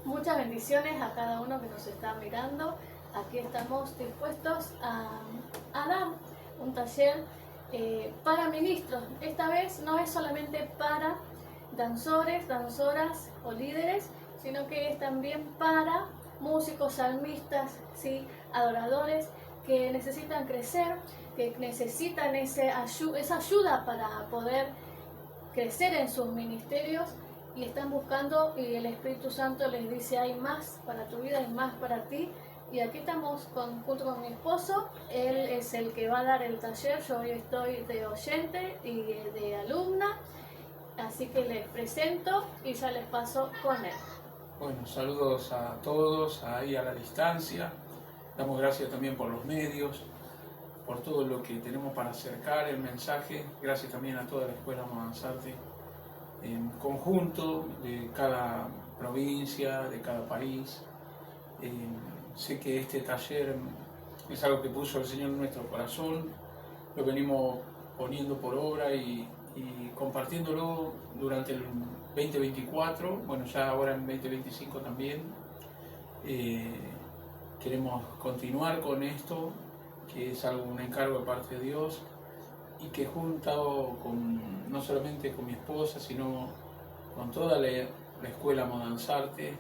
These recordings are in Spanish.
Muchas bendiciones a cada uno que nos está mirando. Aquí estamos dispuestos a dar un taller para ministros. Esta vez no es solamente para danzores, danzoras o líderes, sino que es también para músicos, salmistas, ¿sí? Adoradores que necesitan crecer, que necesitan esa ayuda para poder crecer en sus ministerios y están buscando, y el Espíritu Santo les dice: hay más para tu vida, hay más para ti. Y aquí estamos junto con mi esposo. Él es el que va a dar el taller, yo hoy estoy de oyente y de alumna, así que les presento y ya les paso con él. Bueno, saludos a todos ahí a la distancia. Damos gracias también por los medios, por todo lo que tenemos para acercar el mensaje. Gracias también a toda la Escuela Modanzarte en conjunto, de cada provincia, de cada país. Sé que este taller es algo que puso el Señor en nuestro corazón, lo venimos poniendo por obra y compartiéndolo durante el 2024, bueno, ya ahora en 2025 también. Queremos continuar con esto, que es un encargo de parte de Dios, y que junto con, no solamente con mi esposa, sino con toda la Escuela Modanzarte,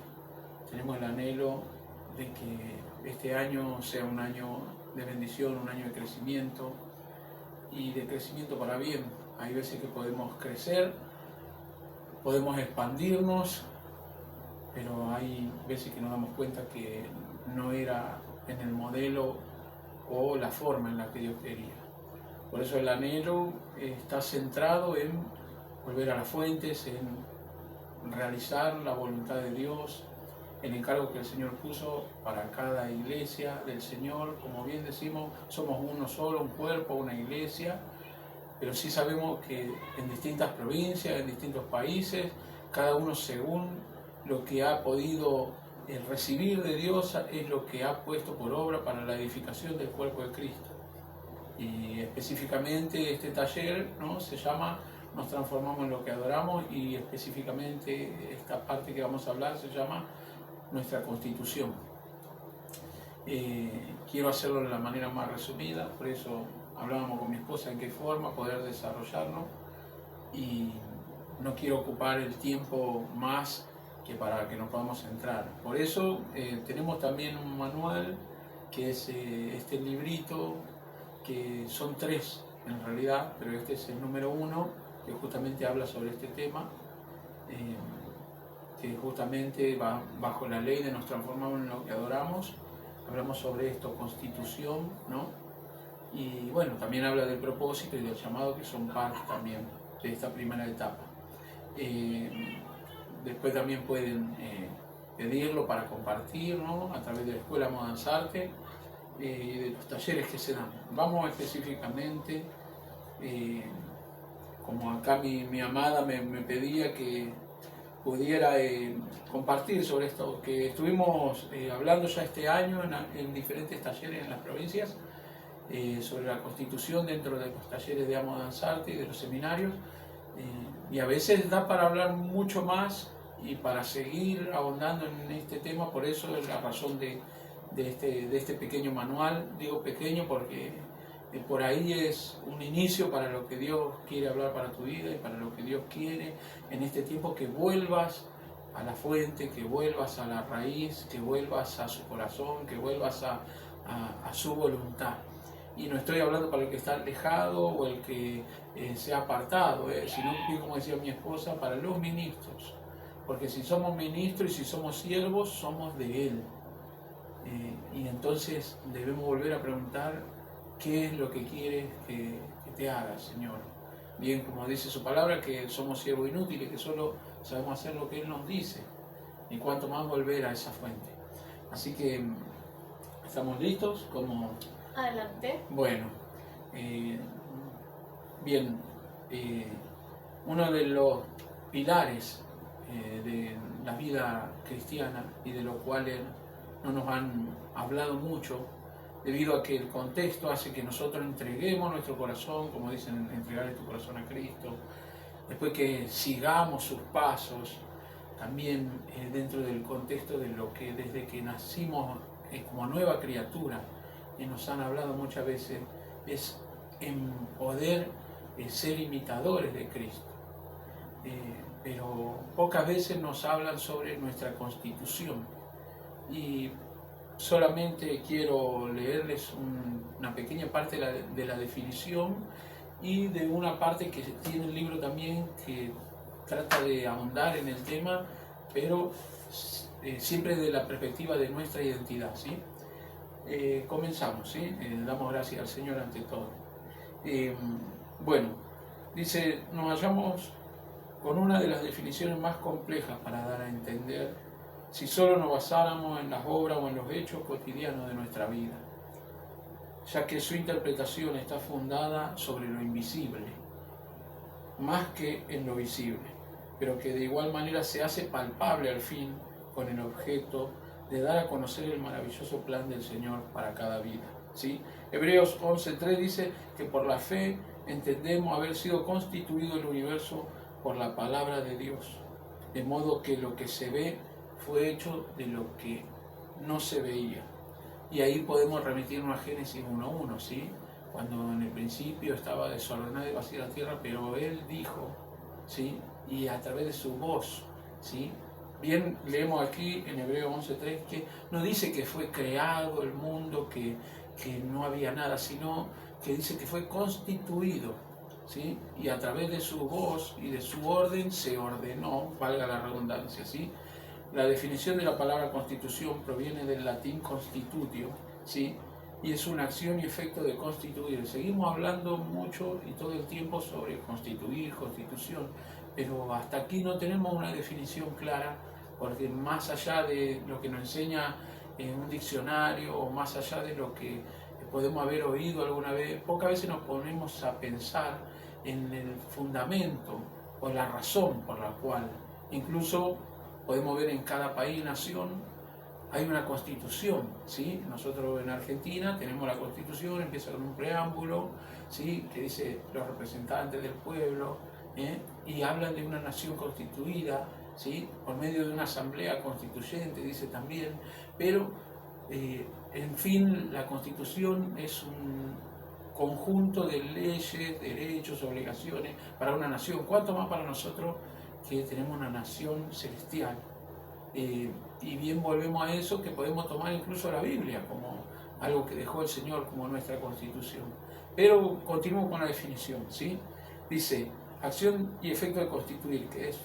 tenemos el anhelo de que este año sea un año de bendición, un año de crecimiento, y de crecimiento para bien. Hay veces que podemos crecer, podemos expandirnos, pero hay veces que nos damos cuenta que no era en el modelo o la forma en la que Dios quería. Por eso el anhelo está centrado en volver a las fuentes, en realizar la voluntad de Dios, el encargo que el Señor puso para cada iglesia del Señor. Como bien decimos, somos uno solo, un cuerpo, una iglesia, pero sí sabemos que en distintas provincias, en distintos países, cada uno según lo que ha podido recibir de Dios es lo que ha puesto por obra para la edificación del cuerpo de Cristo. Y específicamente este taller, ¿no?, se llama Nos transformamos en lo que adoramos, y específicamente esta parte que vamos a hablar se llama Nuestra Constitución. Quiero hacerlo de la manera más resumida, por eso hablábamos con mi esposa en qué forma poder desarrollarlo, y no quiero ocupar el tiempo más que para que nos podamos entrar. Por eso tenemos también un manual, que es este librito, que son 3 en realidad, pero este es el número 1, que justamente habla sobre este tema, que justamente va bajo la ley de nos transformamos en lo que adoramos. Hablamos sobre esto, constitución, ¿no? Y bueno, también habla del propósito y del llamado, que son parte también de esta primera etapa. Después también pueden pedirlo para compartir, ¿no?, a través de la Escuela Modanzarte, de los talleres que se dan. Vamos específicamente, como acá mi amada me pedía que pudiera compartir sobre esto, que estuvimos hablando ya este año en diferentes talleres en las provincias, sobre la Constitución dentro de los talleres de Amo Danzarte y de los seminarios, y a veces da para hablar mucho más y para seguir ahondando en este tema. Por eso es la razón de este pequeño manual. Digo pequeño porque por ahí es un inicio para lo que Dios quiere hablar para tu vida y para lo que Dios quiere en este tiempo, que vuelvas a la fuente, que vuelvas a la raíz, que vuelvas a su corazón, que vuelvas a su voluntad. Y no estoy hablando para el que está alejado o el que se ha apartado, sino, como decía mi esposa, para los ministros. Porque si somos ministros y si somos siervos, somos de Él. Y entonces debemos volver a preguntar: ¿qué es lo que quiere que te haga, Señor? Bien, como dice su palabra, que somos siervos inútiles, que solo sabemos hacer lo que Él nos dice. Y cuanto más volver a esa fuente. Así que, ¿estamos listos? Como... Adelante. Bueno, bien, uno de los pilares de la vida cristiana, y de lo cual no nos han hablado mucho, debido a que el contexto hace que nosotros entreguemos nuestro corazón, como dicen, entregarle tu corazón a Cristo, después que sigamos sus pasos, también dentro del contexto de lo que desde que nacimos como nueva criatura, nos han hablado muchas veces, es en poder ser imitadores de Cristo. Pero pocas veces nos hablan sobre nuestra constitución. Y solamente quiero leerles una pequeña parte de la definición y de una parte que tiene el libro también que trata de ahondar en el tema, pero siempre desde la perspectiva de nuestra identidad, ¿sí? Comenzamos, ¿sí? Damos gracias al Señor ante todo. Bueno, dice, nos hallamos con una de las definiciones más complejas para dar a entender si solo nos basáramos en las obras o en los hechos cotidianos de nuestra vida, ya que su interpretación está fundada sobre lo invisible, más que en lo visible, pero que de igual manera se hace palpable al fin con el objeto de dar a conocer el maravilloso plan del Señor para cada vida, ¿sí? Hebreos 11:3 dice que por la fe entendemos haber sido constituido el universo por la palabra de Dios, de modo que lo que se ve fue hecho de lo que no se veía. Y ahí podemos remitirnos a Génesis 1:1, ¿sí? Cuando en el principio estaba desordenada y vacía la tierra, pero Él dijo, ¿sí? Y a través de su voz, ¿sí? Bien, leemos aquí en Hebreos 11:3 que no dice que fue creado el mundo, que no había nada, sino que dice que fue constituido, ¿sí? Y a través de su voz y de su orden se ordenó, valga la redundancia, ¿sí? La definición de la palabra constitución proviene del latín constitutio, ¿sí? Y es una acción y efecto de constituir. Seguimos hablando mucho y todo el tiempo sobre constituir, constitución, pero hasta aquí no tenemos una definición clara, porque más allá de lo que nos enseña en un diccionario o más allá de lo que podemos haber oído alguna vez, pocas veces nos ponemos a pensar en el fundamento o la razón por la cual, incluso podemos ver en cada país y nación, hay una constitución, ¿sí? Nosotros en Argentina tenemos la constitución, empieza con un preámbulo, ¿sí? Que dice los representantes del pueblo, y hablan de una nación constituida, ¿sí? Por medio de una asamblea constituyente, dice también, pero en fin, la constitución es un conjunto de leyes, derechos, obligaciones para una nación, cuánto más para nosotros que tenemos una nación celestial. Y bien volvemos a eso, que podemos tomar incluso la Biblia como algo que dejó el Señor como nuestra constitución. Pero continúo con la definición, ¿sí? Dice, acción y efecto de constituir, que es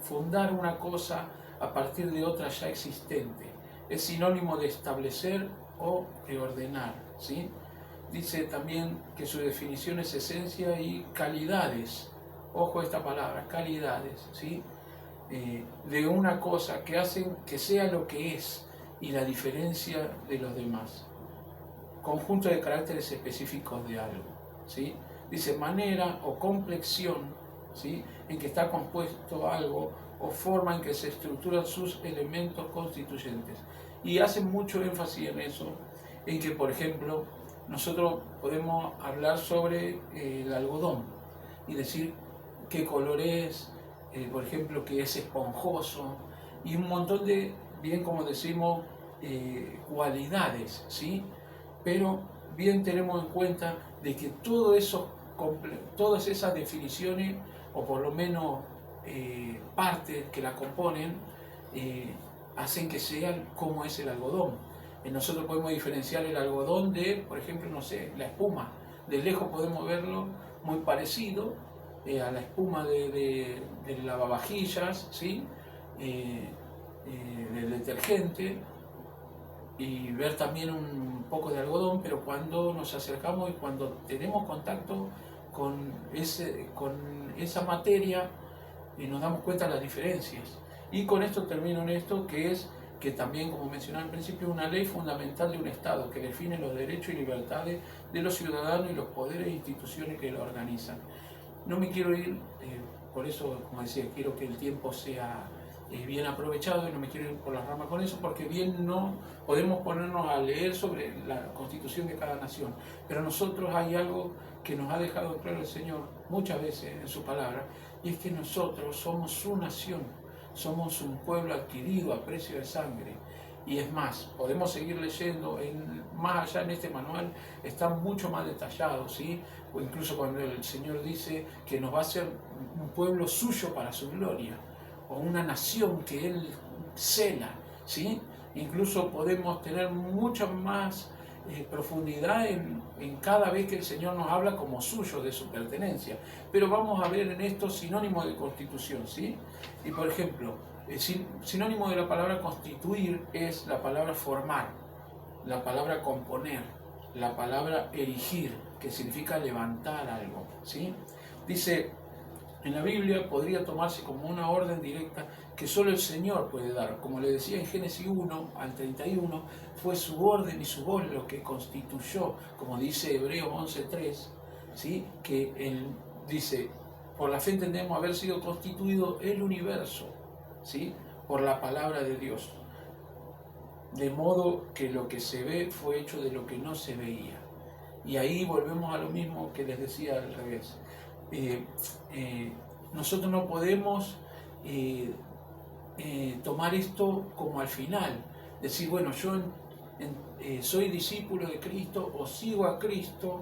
fundar una cosa a partir de otra ya existente. Es sinónimo de establecer o de ordenar, ¿sí? Dice también que su definición es esencia y calidades. Ojo a esta palabra, calidades, ¿sí? De una cosa que hacen que sea lo que es y la diferencia de los demás. Conjunto de caracteres específicos de algo, ¿sí? Dice manera o complexión, ¿sí? En que está compuesto algo o forma en que se estructuran sus elementos constituyentes. Y hace mucho énfasis en eso, en que, por ejemplo, nosotros podemos hablar sobre el algodón y decir qué color es, por ejemplo, que es esponjoso, y un montón de, bien como decimos, cualidades, ¿sí? Pero bien tenemos en cuenta de que todas esas definiciones, o por lo menos partes que la componen, hacen que sean como es el algodón. Nosotros podemos diferenciar el algodón de, por ejemplo, no sé, la espuma. De lejos podemos verlo muy parecido a la espuma de lavavajillas, ¿sí? Del detergente, y ver también un poco de algodón, pero cuando nos acercamos y cuando tenemos contacto con esa materia, nos damos cuenta de las diferencias. Y con esto termino en esto, que es que también, como mencionaba al principio, una ley fundamental de un Estado que define los derechos y libertades de los ciudadanos y los poderes e instituciones que lo organizan. No me quiero ir, por eso, como decía, quiero que el tiempo sea bien aprovechado y no me quiero ir por las ramas con eso, porque bien no podemos ponernos a leer sobre la constitución de cada nación, pero nosotros hay algo que nos ha dejado claro el Señor muchas veces en su palabra, y es que nosotros somos su nación, somos un pueblo adquirido a precio de sangre. Y es más, podemos seguir leyendo, más allá en este manual está mucho más detallado, ¿sí? O incluso cuando el Señor dice que nos va a hacer un pueblo suyo para su gloria, o una nación que Él cela, ¿sí? Incluso podemos tener mucha más profundidad en cada vez que el Señor nos habla como suyo, de su pertenencia. Pero vamos a ver en esto sinónimos de constitución, ¿sí? Y por ejemplo, sinónimo de la palabra constituir es la palabra formar, la palabra componer, la palabra erigir, que significa levantar algo, ¿sí? Dice, en la Biblia podría tomarse como una orden directa que solo el Señor puede dar. Como le decía en Génesis 1 al 31, fue su orden y su voz lo que constituyó, como dice Hebreos 11:3, ¿sí? Que Él dice, por la fe entendemos haber sido constituido el universo, ¿sí? Por la palabra de Dios. De modo que lo que se ve fue hecho de lo que no se veía. Y ahí volvemos a lo mismo que les decía al revés. Nosotros no podemos tomar esto como al final, decir, bueno, yo soy discípulo de Cristo o sigo a Cristo,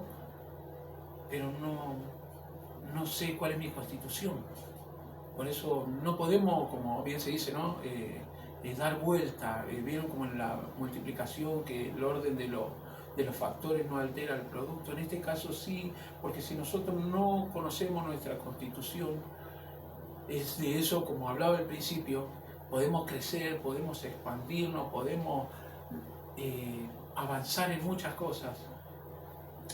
pero no sé cuál es mi constitución. Por eso no podemos, como bien se dice, ¿no? Dar vuelta. Vieron como en la multiplicación que el orden de los factores no altera el producto. En este caso sí, porque si nosotros no conocemos nuestra constitución, es de eso, como hablaba al principio, podemos crecer, podemos expandirnos, podemos avanzar en muchas cosas.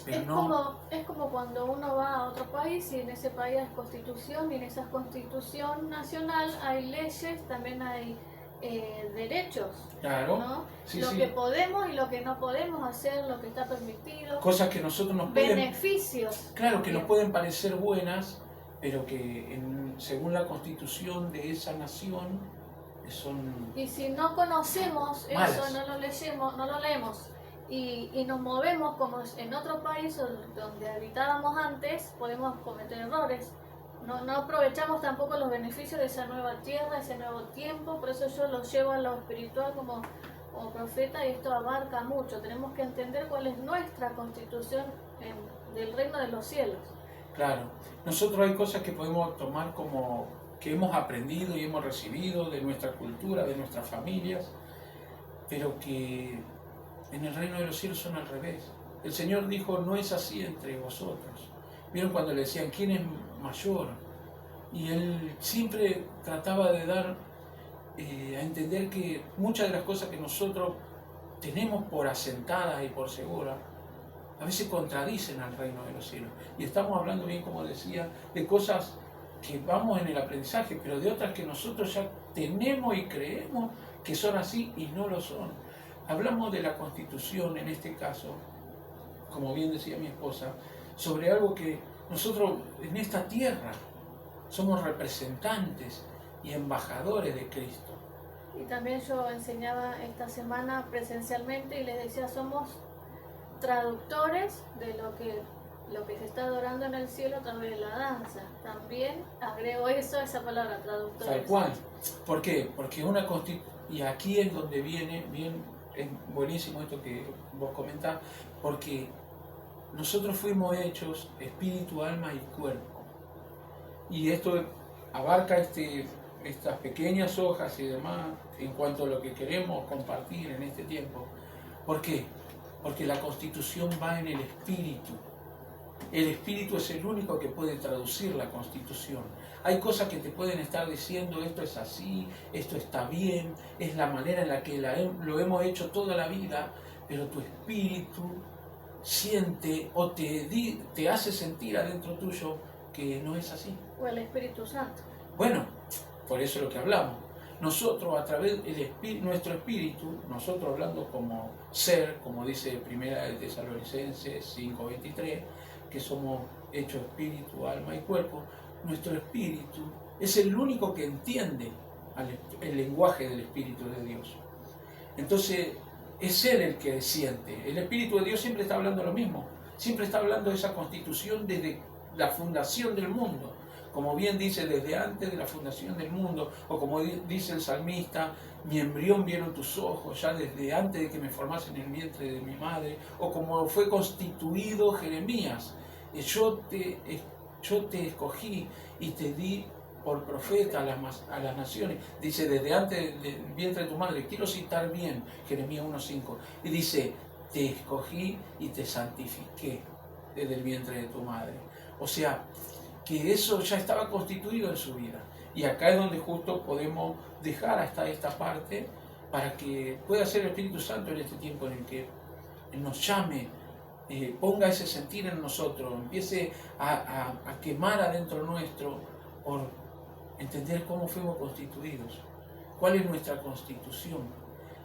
Pero es como cuando uno va a otro país y en ese país hay constitución y en esa constitución nacional hay leyes, también hay derechos, claro, ¿no? Sí, lo sí. que podemos y lo que no podemos hacer, lo que está permitido, cosas que nosotros nos beneficios. Claro, que nos pueden parecer buenas, pero que según la constitución de esa nación son Y si no conocemos malas. Eso, no lo leemos y nos movemos como en otro país donde habitábamos antes, podemos cometer errores. No aprovechamos tampoco los beneficios de esa nueva tierra, ese nuevo tiempo, por eso yo lo llevo a lo espiritual como profeta, y esto abarca mucho. Tenemos que entender cuál es nuestra constitución del reino de los cielos. Claro, nosotros hay cosas que podemos tomar como que hemos aprendido y hemos recibido de nuestra cultura, de nuestras familias, pero que en el reino de los cielos son al revés. El Señor dijo, no es así entre vosotros. ¿Vieron cuando le decían, quién es mayor? Y Él siempre trataba de dar a entender que muchas de las cosas que nosotros tenemos por asentadas y por seguras, a veces contradicen al reino de los cielos. Y estamos hablando bien, como decía, de cosas que vamos en el aprendizaje, pero de otras que nosotros ya tenemos y creemos que son así y no lo son. Hablamos de la Constitución en este caso, como bien decía mi esposa, sobre algo que nosotros en esta tierra somos representantes y embajadores de Cristo. Y también yo enseñaba esta semana presencialmente y les decía, somos traductores de lo que se está adorando en el cielo a través de la danza. También agrego esa palabra, traductores. Tal cual. ¿Por qué? Porque una constitución, y aquí es donde viene bien, es buenísimo esto que vos comentás, porque nosotros fuimos hechos espíritu, alma y cuerpo. Y esto abarca estas pequeñas hojas y demás en cuanto a lo que queremos compartir en este tiempo. ¿Por qué? Porque la constitución va en el espíritu. El espíritu es el único que puede traducir la constitución. Hay cosas que te pueden estar diciendo, esto es así, esto está bien, es la manera en la que lo hemos hecho toda la vida, pero tu espíritu siente o te hace sentir adentro tuyo que no es así. O el Espíritu Santo. Bueno, por eso es lo que hablamos. Nosotros a través de nuestro espíritu, nosotros hablando como ser, como dice Primera de Tesalonicenses 5:23, que somos hechos espíritu, alma y cuerpo, nuestro espíritu es el único que entiende el lenguaje del Espíritu de Dios. Entonces, es Él el que siente. El Espíritu de Dios siempre está hablando lo mismo, siempre está hablando de esa constitución desde la fundación del mundo. como bien dice, desde antes de la fundación del mundo, o como dice el salmista, mi embrión vieron tus ojos, ya desde antes de que me formase en el vientre de mi madre, o como fue constituido Jeremías, yo te escogí y te di por profeta a las naciones. Dice, desde antes del vientre de tu madre. Quiero citar bien Jeremías 1:5. Y dice, te escogí y te santifiqué desde el vientre de tu madre. O sea, que eso ya estaba constituido en su vida. Y acá es donde justo podemos dejar hasta esta parte para que pueda ser el Espíritu Santo en este tiempo en el que nos llame, ponga ese sentir en nosotros, empiece a quemar adentro nuestro por entender cómo fuimos constituidos, cuál es nuestra constitución.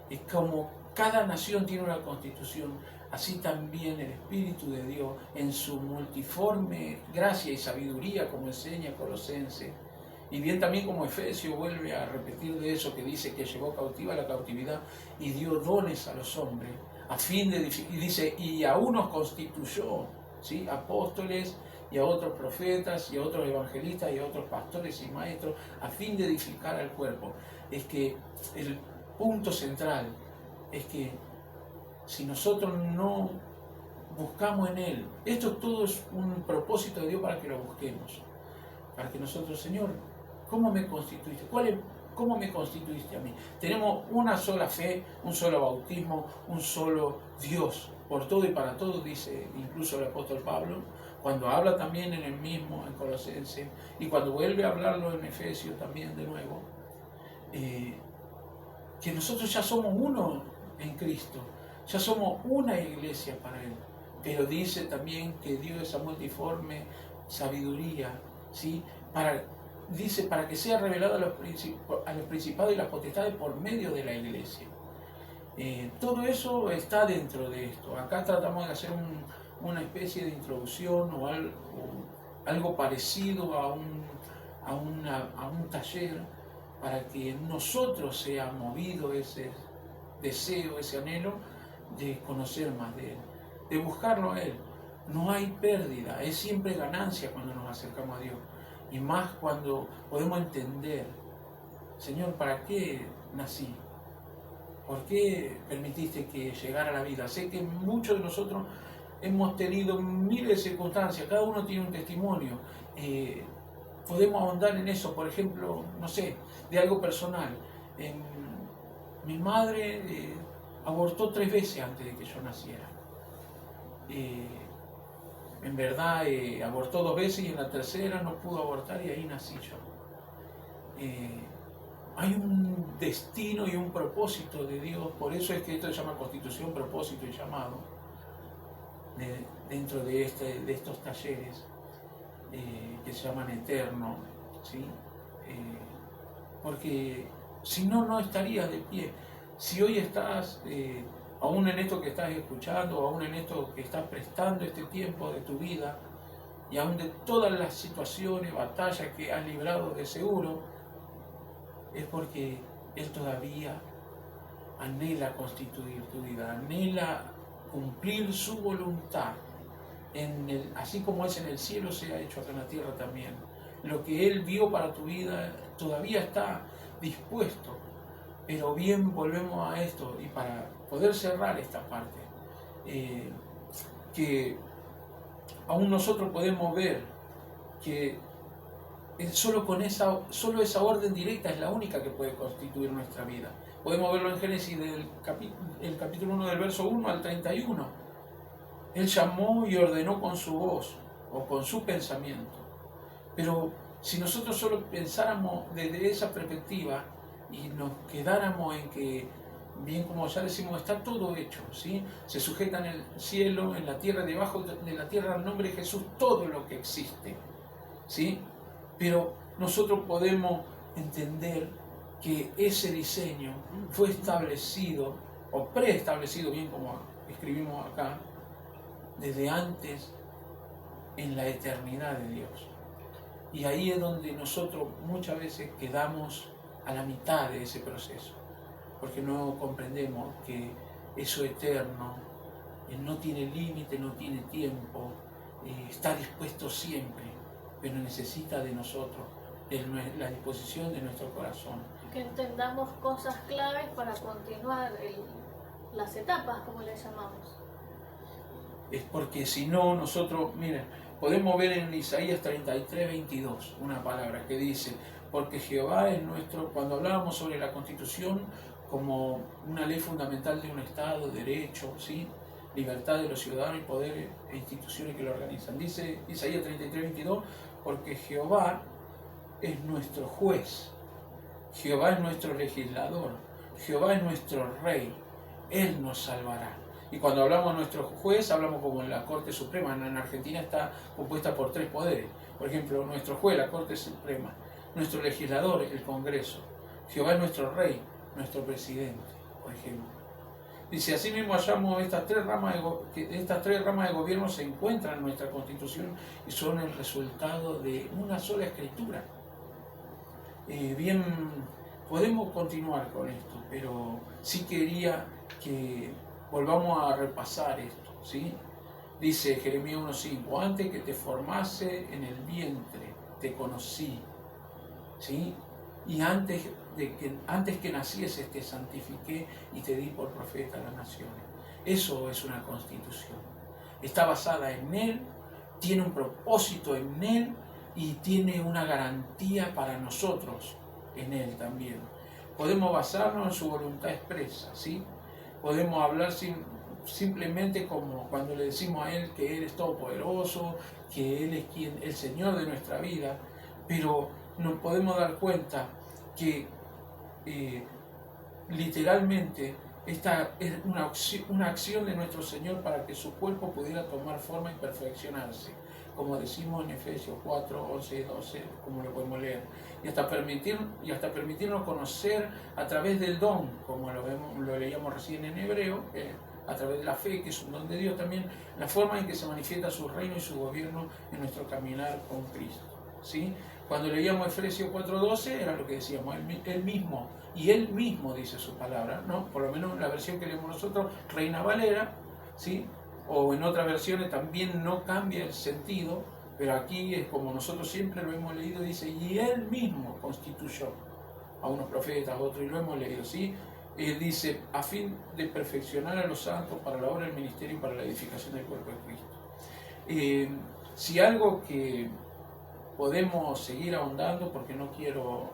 Es como cada nación tiene una constitución, así también el Espíritu de Dios en su multiforme gracia y sabiduría, como enseña Colosenses, y bien también como Efesios vuelve a repetir de eso que dice que llevó cautiva la cautividad y dio dones a los hombres, a fin de, y dice, y a unos constituyó, ¿sí?, apóstoles, y a otros profetas, y a otros evangelistas, y a otros pastores y maestros, a fin de edificar al cuerpo. Es que el punto central es que si nosotros no buscamos en Él, esto todo es un propósito de Dios para que lo busquemos, para que nosotros, Señor, ¿cómo me constituiste? ¿Cómo me constituiste a mí? Tenemos una sola fe, un solo bautismo, un solo Dios, por todo y para todo, dice incluso el apóstol Pablo, cuando habla también en el mismo, en Colosenses, y cuando vuelve a hablarlo en Efesios también de nuevo, que nosotros ya somos uno en Cristo, ya somos una iglesia para Él, pero dice también que dio esa multiforme sabiduría, ¿sí?, dice, para que sea revelado a los principados y las potestades por medio de la iglesia. Todo eso está dentro de esto. Acá tratamos de hacer una especie de introducción o algo parecido a un taller para que nosotros sea movido ese deseo, ese anhelo de conocer más de Él, de buscarlo a Él. No hay pérdida, es siempre ganancia cuando nos acercamos a Dios. Y más cuando podemos entender, Señor, ¿para qué nací? ¿Por qué permitiste que llegara a la vida? Sé que muchos de nosotros hemos tenido miles de circunstancias, cada uno tiene un testimonio. Podemos ahondar en eso, por ejemplo, no sé, de algo personal. Mi madre abortó 3 veces antes de que yo naciera. En verdad, abortó 2 veces y en la tercera no pudo abortar y ahí nací yo. Hay un destino y un propósito de Dios, por eso es que esto se llama constitución, propósito y llamado, dentro de estos talleres que se llaman eterno, ¿sí? Porque si no, no estarías de pie. Si hoy estás, aún en esto que estás escuchando, o aún en esto que estás prestando este tiempo de tu vida, y aún de todas las situaciones, batallas que has librado de seguro, es porque Él todavía anhela constituir tu vida, anhela cumplir su voluntad, así como es en el cielo, se ha hecho acá en la tierra también. Lo que Él vio para tu vida todavía está dispuesto, pero bien, volvemos a esto, y para poder cerrar esta parte, que aún nosotros podemos ver que solo esa orden directa es la única que puede constituir nuestra vida. Podemos verlo en Génesis el capítulo 1 del verso 1 al 31. Él llamó y ordenó con su voz o con su pensamiento. Pero si nosotros solo pensáramos desde esa perspectiva y nos quedáramos en que, bien como ya decimos, está todo hecho, ¿sí? Se sujeta en el cielo, en la tierra, debajo de la tierra, al nombre de Jesús, todo lo que existe, ¿sí? Pero nosotros podemos entender que ese diseño fue establecido o preestablecido, bien como escribimos acá, desde antes en la eternidad de Dios. Y ahí es donde nosotros muchas veces quedamos a la mitad de ese proceso, porque no comprendemos que eso eterno no tiene límite, no tiene tiempo, está dispuesto siempre pero necesita de nosotros, de la disposición de nuestro corazón. Que entendamos cosas claves para continuar las etapas, como le llamamos. Es porque si no, nosotros, miren, podemos ver en Isaías 33, 22, una palabra que dice, porque Jehová es nuestro, cuando hablábamos sobre la Constitución como una ley fundamental de un Estado, derecho, ¿sí?, libertad de los ciudadanos y poderes e instituciones que lo organizan. Dice Isaías 33, 22, porque Jehová es nuestro juez, Jehová es nuestro legislador, Jehová es nuestro rey, Él nos salvará. Y cuando hablamos de nuestro juez, hablamos como en la Corte Suprema. En Argentina está compuesta por 3 poderes. Por ejemplo, nuestro juez, la Corte Suprema, nuestro legislador, el Congreso, Jehová es nuestro rey, nuestro presidente, por ejemplo. Dice, así mismo hallamos estas tres ramas de gobierno se encuentran en nuestra Constitución y son el resultado de una sola escritura. Bien, podemos continuar con esto, pero sí quería que volvamos a repasar esto, ¿sí? Dice Jeremías 1:5, antes que te formase en el vientre, te conocí, ¿sí? Y antes que nacieses te santifiqué y te di por profeta a las naciones. Eso es una constitución. Está basada en Él, tiene un propósito en Él y tiene una garantía para nosotros en Él también. Podemos basarnos en su voluntad expresa, ¿sí? Podemos hablar simplemente como cuando le decimos a Él que Él es todopoderoso, que Él es el Señor de nuestra vida, pero nos podemos dar cuenta que literalmente esta es una acción de nuestro Señor para que su cuerpo pudiera tomar forma y perfeccionarse, como decimos en Efesios 4, 11 y 12, como lo podemos leer, y hasta permitirnos conocer a través del don, como lo leíamos recién en Hebreo, a través de la fe, que es un don de Dios también, la forma en que se manifiesta su reino y su gobierno en nuestro caminar con Cristo, ¿sí? Cuando leíamos Efesios 4:12 era lo que decíamos, él mismo, y Él mismo dice su palabra, ¿no? Por lo menos en la versión que leemos nosotros, Reina Valera, ¿sí? O en otras versiones también no cambia el sentido, pero aquí es como nosotros siempre lo hemos leído, dice, y Él mismo constituyó a unos profetas, a otros, y lo hemos leído, ¿sí? Dice, a fin de perfeccionar a los santos para la obra del ministerio y para la edificación del cuerpo de Cristo. Si algo que podemos seguir ahondando, porque no quiero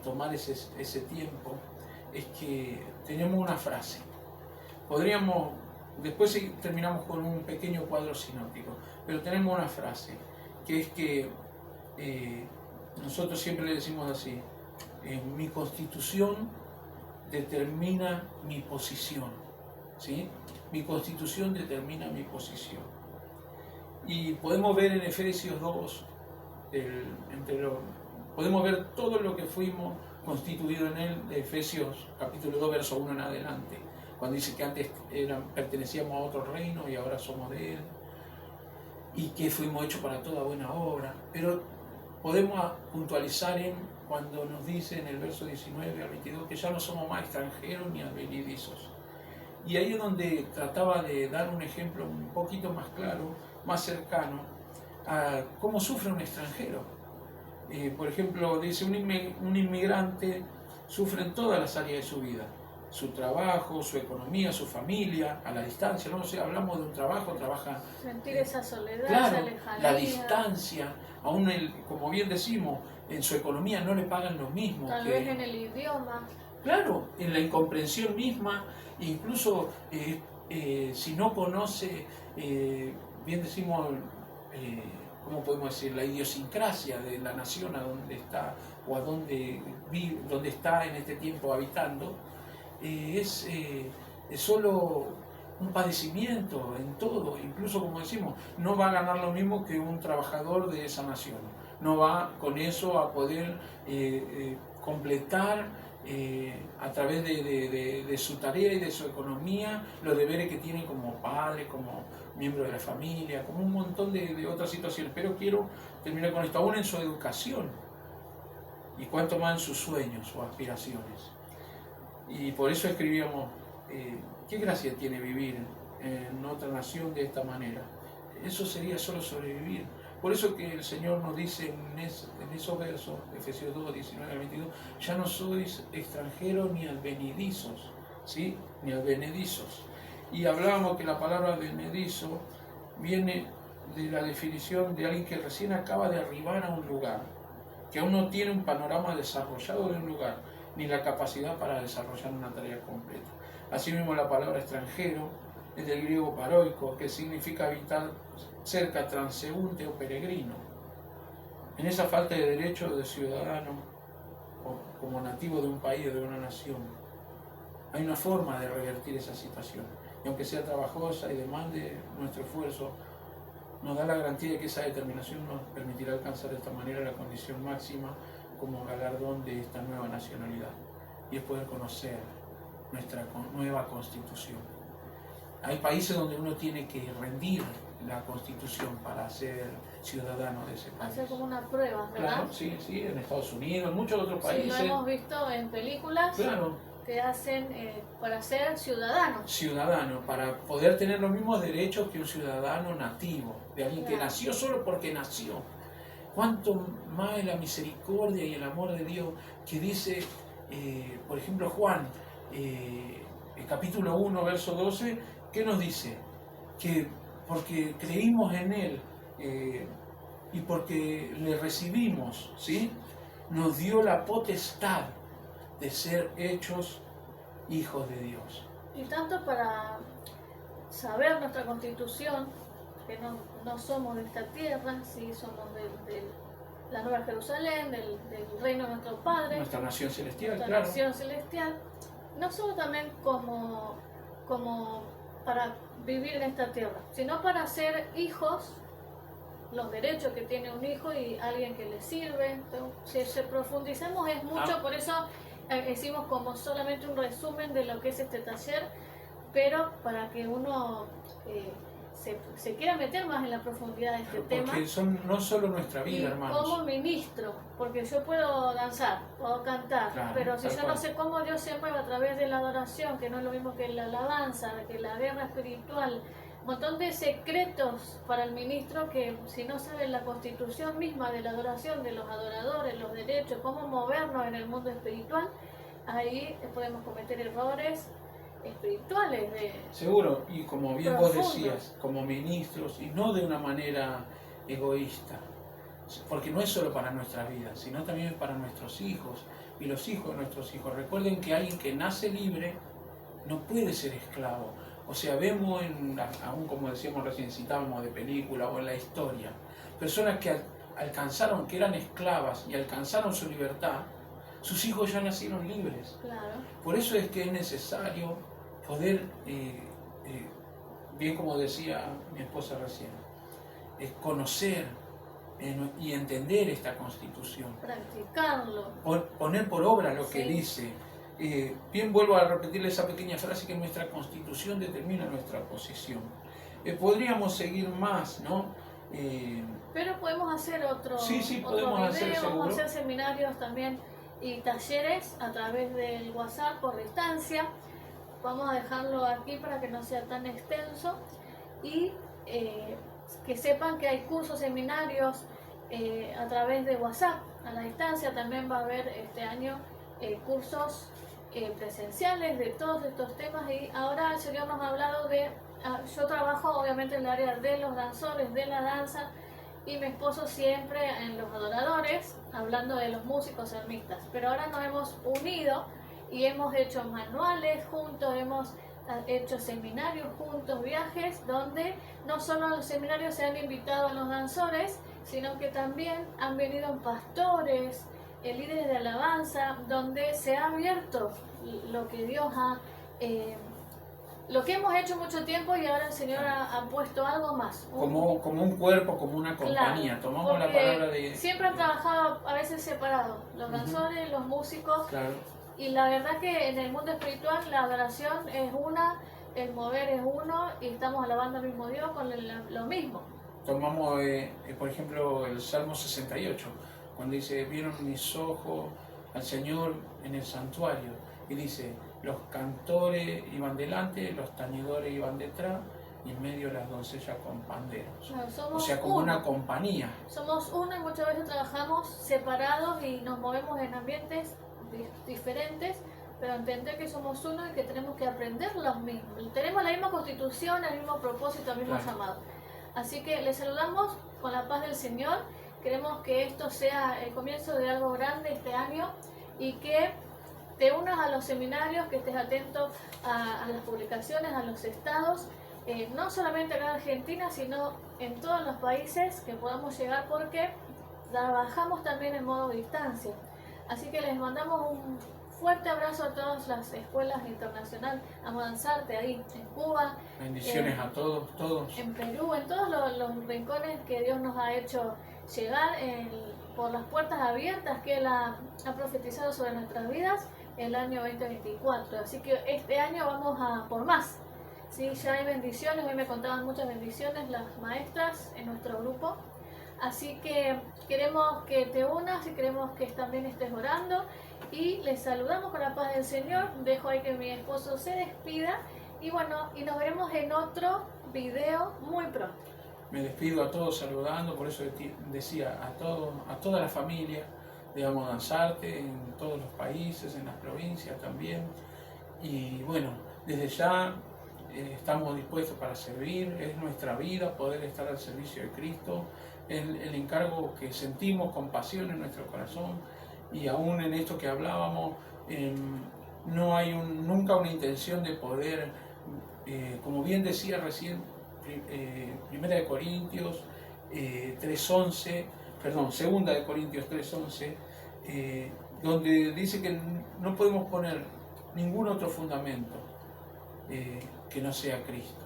tomar ese tiempo, es que tenemos una frase. Después terminamos con un pequeño cuadro sinóptico, pero tenemos una frase, que es que nosotros siempre le decimos así, mi constitución determina mi posición, ¿sí? Mi constitución determina mi posición. Y podemos ver en Efesios 2, podemos ver todo lo que fuimos constituidos en él, de Efesios capítulo 2, verso 1 en adelante, cuando dice que antes pertenecíamos a otro reino y ahora somos de él, y que fuimos hechos para toda buena obra. Pero podemos puntualizar cuando nos dice en el verso 19 al 22 que ya no somos más extranjeros ni advenedizos. Y ahí es donde trataba de dar un ejemplo un poquito más claro, más cercano, a cómo sufre un extranjero. Por ejemplo, dice un inmigrante sufre en todas las áreas de su vida, su trabajo, su economía, su familia, a la distancia, ¿no? O sea, hablamos de un trabajo, trabaja... Sentir esa soledad, claro, esa lejanía. La distancia, aún como bien decimos, en su economía no le pagan lo mismo. Tal vez en el idioma. Claro, en la incomprensión misma, incluso si no conoce, bien decimos, ¿cómo podemos decir? La idiosincrasia de la nación a donde está o a donde está en este tiempo habitando, es solo un padecimiento en todo. Incluso, como decimos, no va a ganar lo mismo que un trabajador de esa nación. No va con eso a poder completar a través de su tarea y de su economía los deberes que tiene como padre, como miembro de la familia, como un montón de otras situaciones. Pero quiero terminar con esto, aún en su educación y cuanto más en sus sueños o aspiraciones. Y por eso escribíamos, ¿qué gracia tiene vivir en otra nación de esta manera? Eso sería solo sobrevivir. Por eso que el Señor nos dice en esos versos, Efesios 2, 19 al 22, ya no sois extranjeros ni advenedizos, ¿sí? Ni advenedizos. Y hablábamos que la palabra advenedizo viene de la definición de alguien que recién acaba de arribar a un lugar, que aún no tiene un panorama desarrollado de un lugar, ni la capacidad para desarrollar una tarea completa. Asimismo, la palabra extranjero es del griego paroiko, que significa habitar cerca, transeúnte o peregrino. En esa falta de derecho de ciudadano o como nativo de un país o de una nación, hay una forma de revertir esa situación. Y aunque sea trabajosa y demande nuestro esfuerzo, nos da la garantía de que esa determinación nos permitirá alcanzar de esta manera la condición máxima como galardón de esta nueva nacionalidad, y es poder conocer nuestra nueva constitución. Hay países donde uno tiene que rendir la constitución para ser ciudadano de ese país. Hacer como una prueba, ¿verdad? Claro, sí, sí, en Estados Unidos, en muchos otros Sí, países. lo hemos visto en películas. Claro. Que hacen para ser ciudadanos. Ciudadano, para poder tener los mismos derechos que un ciudadano nativo, de alguien que nació solo porque nació. Cuánto más es la misericordia y el amor de Dios que dice, por ejemplo, Juan, el capítulo 1, verso 12, ¿qué nos dice? Que porque creímos en Él y porque le recibimos, ¿sí? Nos dio la potestad de ser hechos hijos de Dios. Y tanto para saber nuestra constitución, que no somos de esta tierra, sí somos de la Nueva Jerusalén, del reino de nuestro Padre, nuestra nación celestial, nuestra claro. Nación celestial, no solo también como para vivir en esta tierra, sino para ser hijos, los derechos que tiene un hijo y alguien que le sirve. Entonces, si profundizamos es mucho, por eso hicimos como solamente un resumen de lo que es este taller, pero para que uno se quiera meter más en la profundidad de este tema. Porque son no solo nuestra vida, hermanos. Como ministro, porque yo puedo danzar, puedo cantar, claro, pero si yo no sé cómo Dios se mueve a través de la adoración, que no es lo mismo que la alabanza, que la guerra espiritual, un montón de secretos para el ministro que si no sabe la constitución misma de la adoración, de los adoradores, los derechos, cómo movernos en el mundo espiritual, ahí podemos cometer errores espirituales. Seguro, y como bien profundos. Vos decías, como ministros, y no de una manera egoísta, porque no es solo para nuestra vida, sino también para nuestros hijos y los hijos de nuestros hijos. Recuerden que alguien que nace libre no puede ser esclavo. O sea, vemos, aún como decíamos recién, citábamos de película o en la historia, personas que alcanzaron, que eran esclavas y alcanzaron su libertad, sus hijos ya nacieron libres. Claro. Por eso es que es necesario poder, bien como decía mi esposa recién, conocer y entender esta Constitución. Practicarlo. Poner por obra lo que dice. Bien, vuelvo a repetirle esa pequeña frase, que nuestra Constitución determina nuestra posición. Podríamos seguir más, ¿no? Pero podemos hacer otro podemos hacer, video, seguro. vamos a hacer seminarios también y talleres a través del WhatsApp por distancia. Vamos a dejarlo aquí para que no sea tan extenso y que sepan que hay cursos, seminarios a través de WhatsApp a la distancia. También va a haber este año cursos presenciales de todos estos temas, y ahora el Señor nos ha hablado de, yo trabajo obviamente en el área de los danzores, de la danza, y mi esposo siempre en los adoradores, hablando de los músicos salmistas, pero ahora nos hemos unido y hemos hecho manuales juntos, hemos hecho seminarios juntos, viajes, donde no solo a los seminarios se han invitado a los danzores, sino que también han venido pastores, líderes de alabanza, donde se ha abierto lo que Dios ha, lo que hemos hecho mucho tiempo, y ahora el Señor ha puesto algo más. Como un cuerpo, como una compañía. Claro, tomamos la palabra de... Siempre han trabajado a veces separados, los danzores, los músicos, claro. Y la verdad que en el mundo espiritual la adoración es una, el mover es uno, y estamos alabando al mismo Dios con lo mismo. Tomamos, por ejemplo, el Salmo 68, cuando dice, vieron mis ojos al Señor en el santuario, y dice, los cantores iban delante, los tañedores iban detrás, y en medio las doncellas con panderos. Claro, O somos sea, como uno. una compañía. Somos uno y muchas veces trabajamos separados y nos movemos en ambientes diferentes, pero entender que somos uno y que tenemos que aprender los mismos. Tenemos la misma constitución, el mismo propósito, el mismo Claro. llamado. Así que les saludamos con la paz del Señor. Queremos que esto sea el comienzo de algo grande este año y que te unas a los seminarios, que estés atento a las publicaciones, a los estados, no solamente acá en Argentina, sino en todos los países que podamos llegar, porque trabajamos también en modo distancia. Así que les mandamos un fuerte abrazo a todas las escuelas internacionales, a Modanzarte ahí en Cuba, Bendiciones a todos. en Perú, en todos los rincones que Dios nos ha hecho llegar, por las puertas abiertas que Él ha profetizado sobre nuestras vidas el año 2024. Así que este año vamos a por más. Sí, ya hay bendiciones, hoy me contaban muchas bendiciones las maestras en nuestro grupo. Así que queremos que te unas y queremos que también estés orando. Y les saludamos con la paz del Señor. Dejo ahí que mi esposo se despida. Y bueno, y nos veremos en otro video muy pronto. Me despido a todos saludando, por eso decía a toda la familia de Modanzarte, en todos los países, en las provincias también. Y bueno, desde ya estamos dispuestos para servir, es nuestra vida poder estar al servicio de Cristo, es el encargo que sentimos con pasión en nuestro corazón, y aún en esto que hablábamos, no hay nunca una intención de poder, como bien decía recién, Primera de Corintios 3:11, perdón, Segunda de Corintios 3:11, donde dice que no podemos poner ningún otro fundamento que no sea Cristo.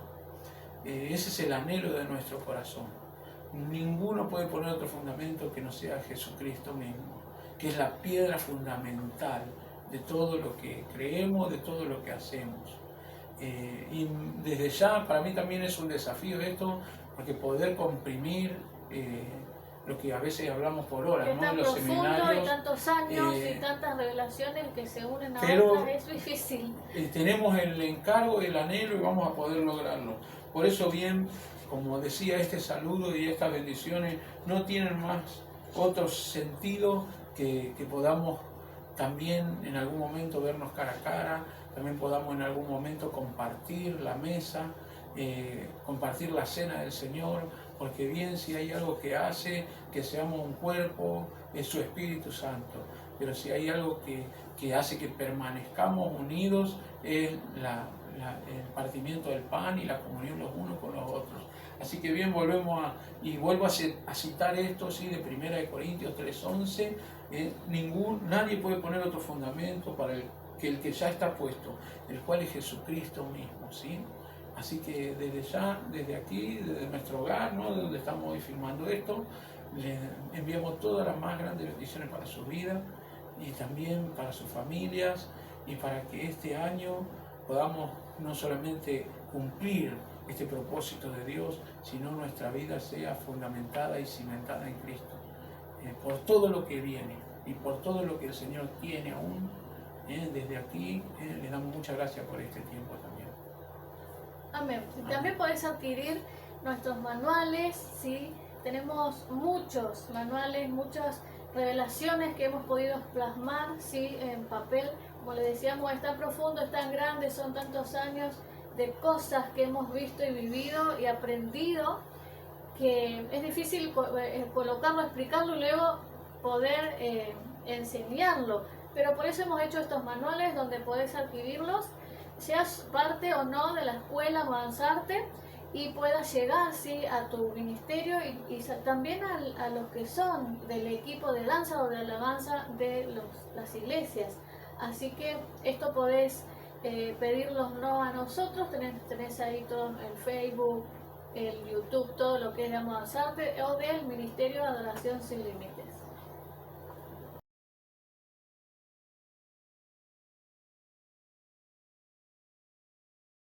Ese es el anhelo de nuestro corazón. Ninguno puede poner otro fundamento que no sea Jesucristo mismo, que es la piedra fundamental de todo lo que creemos, de todo lo que hacemos. Y desde ya para mí también es un desafío esto, porque poder comprimir lo que a veces hablamos por horas, ¿no? En los seminarios, y tantos años y tantas revelaciones que se unen a pero otras, es difícil. Tenemos el encargo, el anhelo y vamos a poder lograrlo. Por eso bien, como decía, este saludo y estas bendiciones no tienen más otro sentido que podamos también en algún momento vernos cara a cara, también podamos en algún momento compartir la mesa, compartir la cena del Señor, porque bien si hay algo que hace que seamos un cuerpo, es su Espíritu Santo, pero si hay algo que hace que permanezcamos unidos es el partimiento del pan y la comunión los unos con los otros. Así que bien, vuelvo a citar esto, ¿sí? De Primera de Corintios 3:11, nadie puede poner otro fundamento para el que ya está puesto, el cual es Jesucristo mismo, ¿sí? Así que desde ya, desde aquí, desde nuestro hogar, ¿no? De donde estamos hoy filmando esto, le enviamos todas las más grandes bendiciones para su vida y también para sus familias, y para que este año podamos no solamente cumplir este propósito de Dios, sino nuestra vida sea fundamentada y cimentada en Cristo, por todo lo que viene y por todo lo que el Señor tiene aún. Desde aquí le damos muchas gracias por este tiempo también. Amén. También podés adquirir nuestros manuales, ¿sí? Tenemos muchos manuales, muchas revelaciones que hemos podido plasmar, ¿sí? En papel. Como le decíamos, es tan profundo, es tan grande, son tantos años de cosas que hemos visto y vivido y aprendido, que es difícil colocarlo, explicarlo y luego poder enseñarlo. Pero por eso hemos hecho estos manuales donde podés adquirirlos, seas parte o no de la escuela Modanzarte, y puedas llegar, ¿sí? A tu ministerio y también a los que son del equipo de danza o de alabanza de las iglesias. Así que esto podés pedirlos no a nosotros, tenés ahí todo el Facebook, el YouTube, todo lo que es de Modanzarte o del Ministerio de Adoración Sin Límites.